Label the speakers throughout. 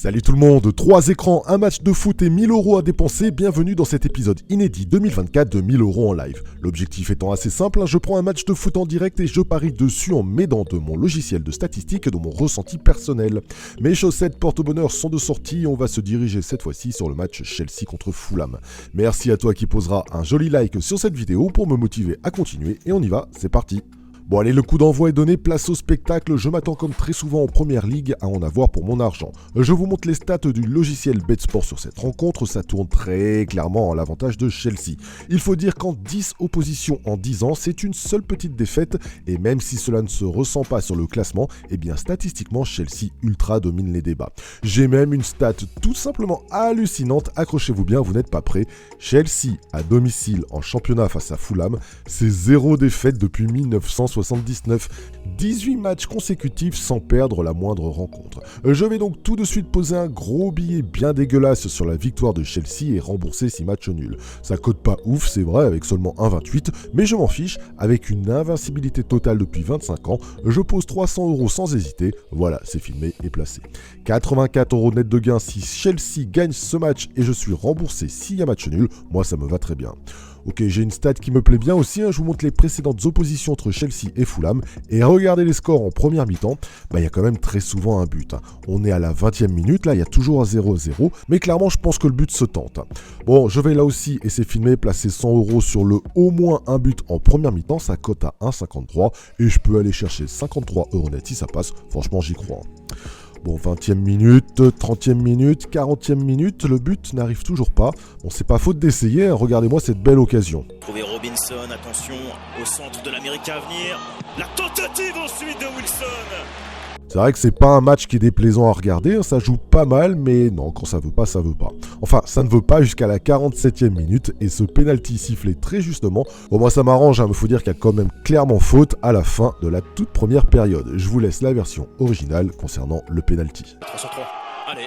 Speaker 1: Salut tout le monde, 3 écrans, un match de foot et 1000 € à dépenser, bienvenue dans cet épisode inédit 2024 de 1000 € en live. L'objectif étant assez simple, je prends un match de foot en direct et je parie dessus en m'aidant de mon logiciel de statistiques et de mon ressenti personnel. Mes chaussettes porte-bonheur sont de sortie et on va se diriger cette fois-ci sur le match Chelsea contre Fulham. Merci à toi qui posera un joli like sur cette vidéo pour me motiver à continuer et on y va, c'est parti. Bon allez, le coup d'envoi est donné, place au spectacle, je m'attends comme très souvent en première ligue à en avoir pour mon argent. Je vous montre les stats du logiciel BetSport sur cette rencontre, ça tourne très clairement à l'avantage de Chelsea. Il faut dire qu'en 10 oppositions en 10 ans, c'est une seule petite défaite, et même si cela ne se ressent pas sur le classement, eh bien statistiquement Chelsea ultra domine les débats. J'ai même une stat tout simplement hallucinante, accrochez-vous bien, vous n'êtes pas prêts. Chelsea à domicile en championnat face à Fulham, c'est 0 défaite depuis 1979, 18 matchs consécutifs sans perdre la moindre rencontre. Je vais donc tout de suite poser un gros billet bien dégueulasse sur la victoire de Chelsea et rembourser 6 matchs nuls. Ça cote pas ouf, c'est vrai, avec seulement 1,28, mais je m'en fiche, avec une invincibilité totale depuis 25 ans, je pose 300 € sans hésiter, voilà, c'est filmé et placé. 84 € net de gain si Chelsea gagne ce match et je suis remboursé s'il y a match nul, moi ça me va très bien. Ok, j'ai une stat qui me plaît bien aussi, je vous montre les précédentes oppositions entre Chelsea et Fulham, et regardez les scores en première mi-temps, il y a quand même très souvent un but. On est à la 20e minute, là il y a toujours un 0-0, mais clairement je pense que le but se tente. Bon, je vais là aussi, et c'est filmé, placer 100 € sur le au moins un but en première mi-temps, ça cote à 1,53, et je peux aller chercher 53 € net si ça passe, franchement j'y crois. Bon, 20e minute, 30e minute, 40e minute, le but n'arrive toujours pas. Bon, c'est pas faute d'essayer, regardez-moi cette belle occasion.
Speaker 2: Trouver Robinson, attention au centre de l'Amérique à venir. La tentative ensuite de Wilson.
Speaker 1: C'est vrai que c'est pas un match qui est déplaisant à regarder, ça joue pas mal, mais non, quand ça veut pas, ça veut pas. Enfin, ça ne veut pas jusqu'à la 47e minute, et ce penalty sifflé très justement, bon moi ça m'arrange, mais faut dire qu'il y a quand même clairement faute à la fin de la toute première période. Je vous laisse la version originale concernant le penalty.
Speaker 2: 3 sur 3, allez,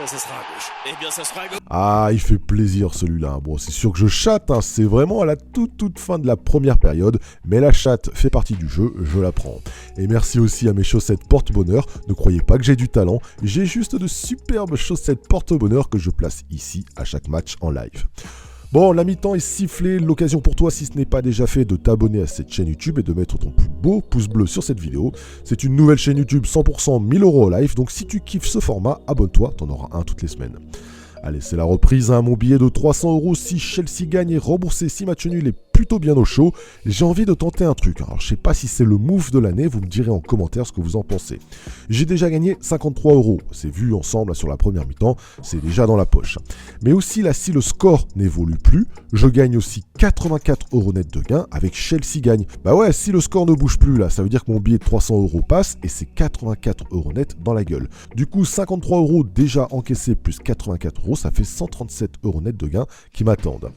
Speaker 2: ça sera à gauche. Eh bien ça sera à gauche.
Speaker 1: Ah, il fait plaisir celui-là. Bon, c'est sûr que je chatte, c'est vraiment à la toute fin de la première période, mais la chatte fait partie du jeu, je la prends. Et merci aussi à mes chaussettes porte-bonheur, ne croyez pas que j'ai du talent, j'ai juste de superbes chaussettes porte-bonheur que je place ici à chaque match en live. Bon, la mi-temps est sifflée, l'occasion pour toi, si ce n'est pas déjà fait, de t'abonner à cette chaîne YouTube et de mettre ton plus beau pouce bleu sur cette vidéo. C'est une nouvelle chaîne YouTube 100% 1000 € au live, donc si tu kiffes ce format, abonne-toi, t'en auras un toutes les semaines. Allez, c'est la reprise, mon billet de 300 € si Chelsea gagne et remboursé 6 matchs nuls est plutôt bien au chaud. J'ai envie de tenter un truc, alors je sais pas si c'est le move de l'année, vous me direz en commentaire ce que vous en pensez. J'ai déjà gagné 53 €, c'est vu ensemble là, sur la première mi-temps, c'est déjà dans la poche. Mais aussi là, si le score n'évolue plus, je gagne aussi 84 € net de gain avec Chelsea gagne. Bah ouais, si le score ne bouge plus là, ça veut dire que mon billet de 300 € passe et c'est 84 € net dans la gueule. Du coup, 53 € déjà encaissés plus 84 €, ça fait 137 € net de gain qui m'attendent.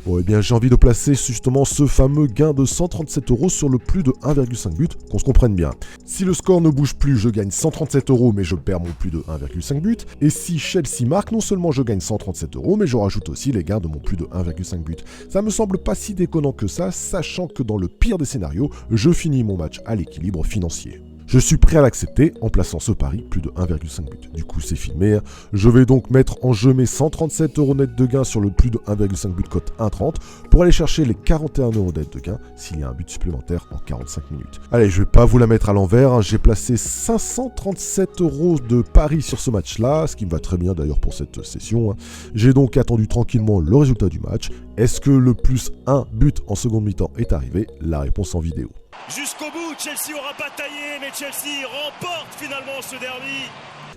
Speaker 1: Bon, eh bien, j'ai envie de placer justement ce fameux gain de 137 € sur le plus de 1,5 but, qu'on se comprenne bien. Si le score ne bouge plus, je gagne 137 €, mais je perds mon plus de 1,5 but. Et si Chelsea marque, non seulement je gagne 137 €, mais je rajoute aussi les gains de mon plus de 1,5 but. Ça me semble pas si déconnant que ça, sachant que dans le pire des scénarios, je finis mon match à l'équilibre financier. Je suis prêt à l'accepter en plaçant ce pari plus de 1,5 but. Du coup, c'est filmé. Je vais donc mettre en jeu mes 137 € net de gain sur le plus de 1,5 but cote 1,30 pour aller chercher les 41 € net de gain s'il y a un but supplémentaire en 45 minutes. Allez, je vais pas vous la mettre à l'envers. J'ai placé 537 € de pari sur ce match-là, ce qui me va très bien d'ailleurs pour cette session. J'ai donc attendu tranquillement le résultat du match. Est-ce que le plus 1 but en seconde mi-temps est arrivé? La réponse en vidéo.
Speaker 2: Jusqu'au bout, Chelsea aura bataillé, mais Chelsea remporte finalement ce derby.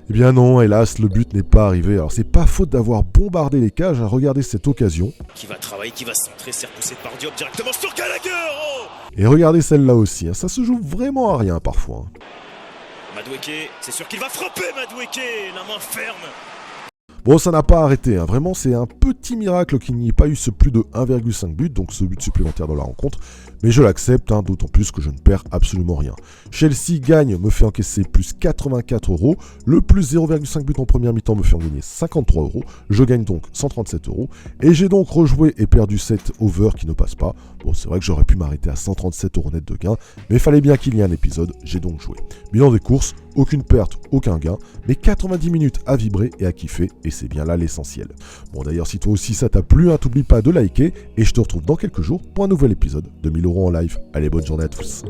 Speaker 1: Eh bien non, hélas, le but n'est pas arrivé. Alors c'est pas faute d'avoir bombardé les cages, regardez cette occasion.
Speaker 2: Qui va travailler, qui va se centrer, c'est repoussé par Diop directement sur Gallagher.
Speaker 1: Et regardez celle-là aussi, ça se joue vraiment à rien parfois.
Speaker 2: Madueke, c'est sûr qu'il va frapper Madueke, la main ferme.
Speaker 1: Bon, ça n'a pas arrêté, vraiment c'est un petit miracle qu'il n'y ait pas eu ce plus de 1,5 but, donc ce but supplémentaire dans la rencontre, mais je l'accepte, d'autant plus que je ne perds absolument rien. Chelsea gagne, me fait encaisser plus 84 €, le plus 0,5 but en première mi-temps me fait en gagner 53 €, je gagne donc 137 €, et j'ai donc rejoué et perdu 7 over qui ne passent pas. Bon, c'est vrai que j'aurais pu m'arrêter à 137 € net de gain, mais il fallait bien qu'il y ait un épisode, j'ai donc joué. Bilan des courses, aucune perte, aucun gain, mais 90 minutes à vibrer et à kiffer, et c'est bien là l'essentiel. Bon d'ailleurs, si toi aussi ça t'a plu, t'oublie pas de liker, et je te retrouve dans quelques jours pour un nouvel épisode de 1000 € en live. Allez, bonne journée à tous.